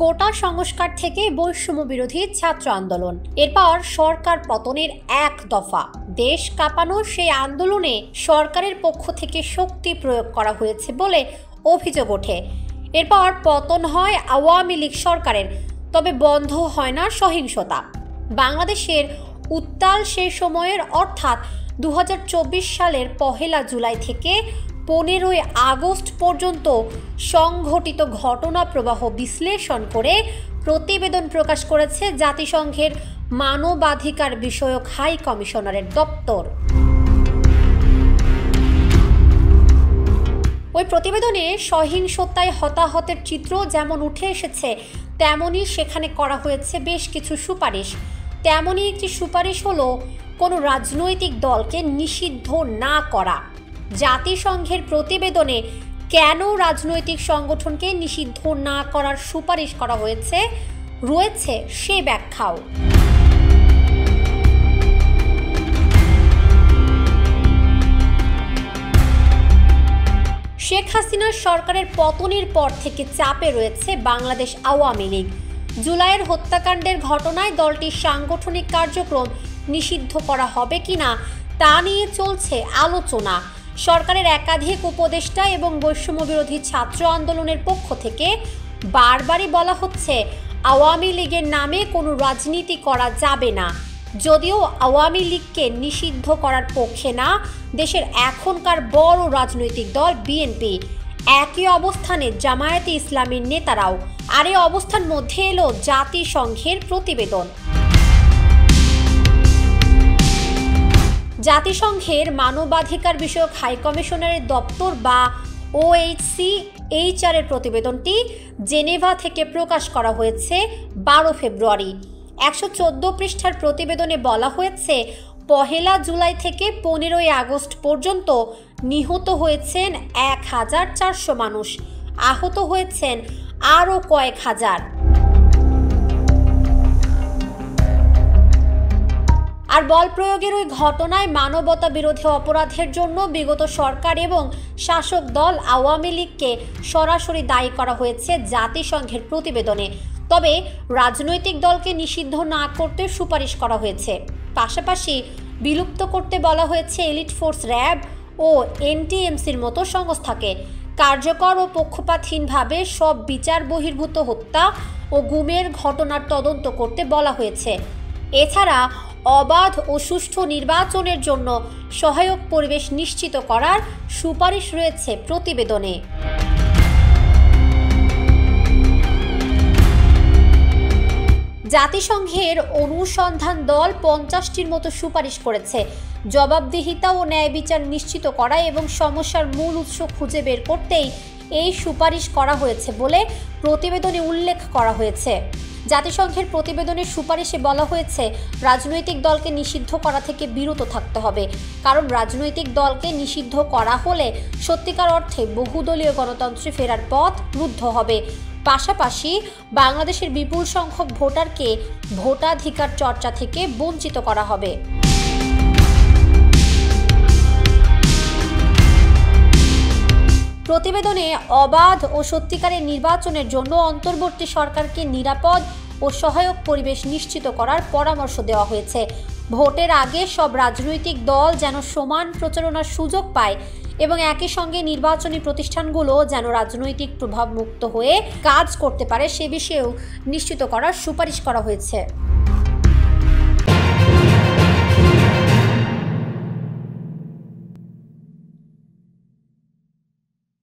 কোটা সংস্কার থেকে বৈষম্য বিরোধী ছাত্র আন্দোলন, এরপর সরকার পতনের এক দফা। দেশ কাঁপানো সেই আন্দোলনে সরকারের পক্ষ থেকে শক্তি প্রয়োগ করা হয়েছে বলে অভিযোগ ওঠে। এরপর পতন হয় আওয়ামী লীগ সরকারের, তবে বন্ধ হয় না সহিংসতা। বাংলাদেশের উত্তাল সেই সময়ের অর্থাৎ 2024 সালের 1 জুলাই থেকে 15 আগস্ট পর্যন্ত সংঘটিত ঘটনা প্রবাহ বিশ্লেষণ করে প্রতিবেদন প্রকাশ করেছে জাতিসংঘের মানবাধিকার বিষয়ক হাই কমিশনারের দপ্তর। ওই প্রতিবেদনে সহিংসতায় হতাহতের চিত্র যেমন উঠে এসেছে, তেমনই সেখানে করা হয়েছে বেশ কিছু সুপারিশ। তেমনই একটি সুপারিশ হলো কোনো রাজনৈতিক দলকে নিষিদ্ধ না করা। জাতিসংঘের প্রতিবেদনে কেন রাজনৈতিক সংগঠনকে নিষিদ্ধ না করার সুপারিশ করা হয়েছে রয়েছে সে ব্যাখ্যাও। শেখ হাসিনার সরকারের পতনের পর থেকে চাপে রয়েছে বাংলাদেশ আওয়ামী লীগ। জুলাইয়ের হত্যাকাণ্ডের ঘটনায় দলটির সাংগঠনিক কার্যক্রম নিষিদ্ধ করা হবে কিনা তা নিয়ে চলছে আলোচনা। সরকারের একাধিক উপদেষ্টা এবং বৈষম্য বিরোধী ছাত্র আন্দোলনের পক্ষ থেকে বারবারই বলা হচ্ছে আওয়ামী লীগের নামে কোনো রাজনীতি করা যাবে না। যদিও আওয়ামী লীগকে নিষিদ্ধ করার পক্ষে না দেশের এখনকার বড় রাজনৈতিক দল বিএনপি, একই অবস্থানে জামায়াতে ইসলামীর নেতারাও। আর এই অবস্থার মধ্যে এলো জাতিসংঘের প্রতিবেদন। জাতিসংঘের মানবাধিকার বিষয়ক হাই কমিশনারের দপ্তর বা OHCHR এর প্রতিবেদনটি জেনেভা থেকে প্রকাশ করা হয়েছে 12 ফেব্রুয়ারি। 114 পৃষ্ঠার প্রতিবেদনে বলা হয়েছে 1 জুলাই থেকে 15 আগস্ট পর্যন্ত নিহত হয়েছেন 1400 মানুষ, আহত হয়েছেন আরও কয়েক হাজার। আর বল প্রয়োগের ওই ঘটনায় মানবতা বিরোধী অপরাধের জন্য বিগত সরকার এবং শাসক দল আওয়ামী লীগকে সরাসরি দায়ী করা হয়েছে জাতিসংঘের প্রতিবেদনে। তবে রাজনৈতিক দলকে নিষিদ্ধ না করতে সুপারিশ করা হয়েছে। পাশাপাশি বিলুপ্ত করতে বলা হয়েছে এলিট ফোর্স র্যাব ও NTMCর মতো সংস্থাকে। কার্যকর ও পক্ষপাতহীনভাবে সব বিচার বহির্ভূত হত্যা ও গুমের ঘটনার তদন্ত করতে বলা হয়েছে। এছাড়া অবাধ ও সুষ্ঠু নির্বাচনের জন্য সহায়ক পরিবেশ নিশ্চিত করার সুপারিশ রয়েছে প্রতিবেদনে। জাতিসংঘের অনুসন্ধান দল 50টির মতো সুপারিশ করেছে। জবাবদিহিতা ও ন্যায় বিচার নিশ্চিত করা এবং সমস্যার মূল উৎস খুঁজে বের করতেই এই সুপারিশ করা হয়েছে বলে প্রতিবেদনে উল্লেখ করা হয়েছে। জাতিসংঘের প্রতিবেদনের সুপারিশে বলা হয়েছে রাজনৈতিক দলকে নিষিদ্ধ করা থেকে বিরত থাকতে হবে, কারণ রাজনৈতিক দলকে নিষিদ্ধ করা হলে সত্যিকার অর্থে বহুদলীয় গণতন্ত্রে ফেরার পথ রুদ্ধ হবে। পাশাপাশি বাংলাদেশের বিপুল সংখ্যক ভোটারকে ভোটাধিকার চর্চা থেকে বঞ্চিত করা হবে। প্রতিবেদনে অবাধ ও সত্যিকারের নির্বাচনের জন্য অন্তর্বর্তী সরকারকে নিরাপদ ও সহায়ক পরিবেশ নিশ্চিত করার পরামর্শ দেওয়া হয়েছে। ভোটের আগে সব রাজনৈতিক দল যেন সমান প্রচারণার সুযোগ পায় এবং একই সঙ্গে নির্বাচনী প্রতিষ্ঠানগুলো যেন রাজনৈতিক প্রভাব মুক্ত হয়ে কাজ করতে পারে সে বিষয়েও নিশ্চিত করার সুপারিশ করা হয়েছে।